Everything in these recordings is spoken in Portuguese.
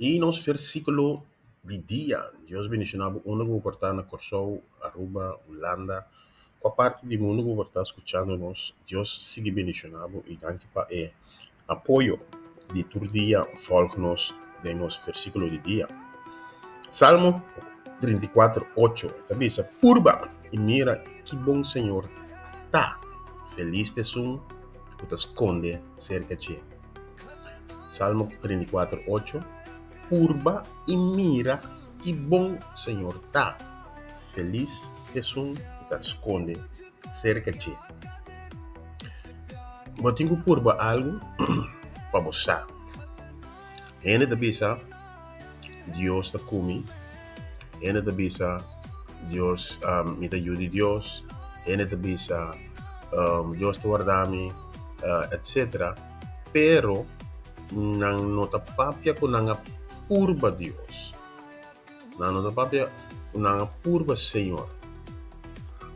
E nosso versículo de dia, Deus mencionava onde eu vou portar na Corsou, Aruba, Holanda, com a parte do mundo que eu vou estar escutando nós, Deus sigue mencionando e danke para apoio de todo dia, folga-nos de nosso versículo de dia. Salmo 34:8, também purba e mira que bom Senhor tá, feliz te sum, que te esconde cerca de. Salmo 34:8, purba e mira que bom Senhor tá, feliz te sum, que te esconde cerca de. Mas tenho purba algo para você. Ainda da bisa, Deus está comigo. Ainda da bisa, Deus me ajuda Deus. Ainda da bisa, Deus te guarda-me, etc. Pero, nang nota papia ko nanga purba Deus. Nang nota papia ko nanga purba Senhor.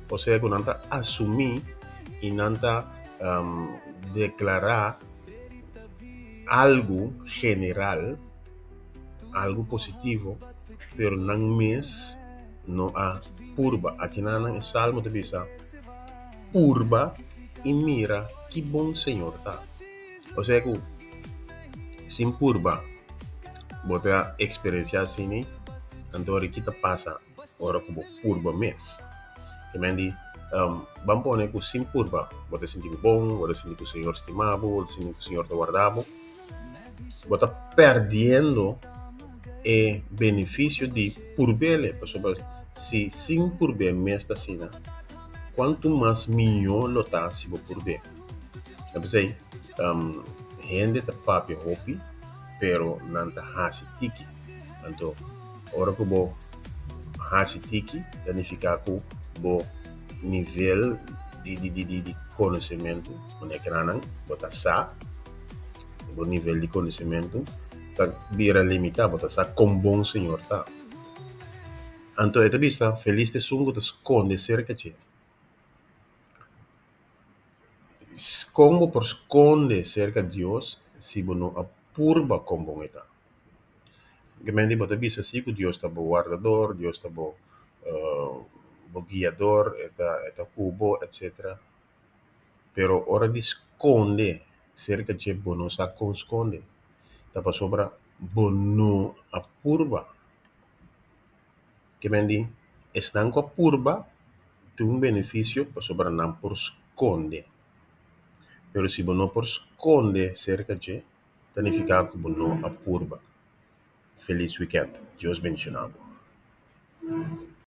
Ou seja, ko nanta assumir e nanta declarar algo general, algo positivo, pero nang mes no há purba. Aqui na Salmo te bisa, purba e mira que bom Senhor tá. Ou seja, que sem purba, você experienciar assim, então o que te passa, ora como purba mês. Que mendi, vamos pôr que sem purba, você sentir bom, você sentir que o Senhor estimava, você sentir que o Senhor te guardava, você perdendo o benefício de purbele. Por exemplo, se sem purbe mês da sina, quanto mais melhor lo tá se você purbe. Eu pensei, gente te papi hopi, pero nanta hasi tiki. Então, ora que bo hasi tiki, significa que bo nível de conhecimento, onde é que não, bota sa, bo nível de conhecimento, tá vira limitado, bota sa com bom senhor tá. Então, é vista, feliz te sungo te esconde cerca de. Como por esconde cerca de Deus, se você não apurba com bom eta. Que me diz, você visa assim que Deus está bom guardador, Deus está bom guiador, eta cubo, etc. Pero hora de esconde cerca de você não sabe como esconde. Tá para sobra, você não apurba. Que me diz, estando com a purba, tem benefício para sobra não por esconde. Pero se você não por esconde cerca de, significa que você não apurba. Feliz weekend. Deus bendicionado.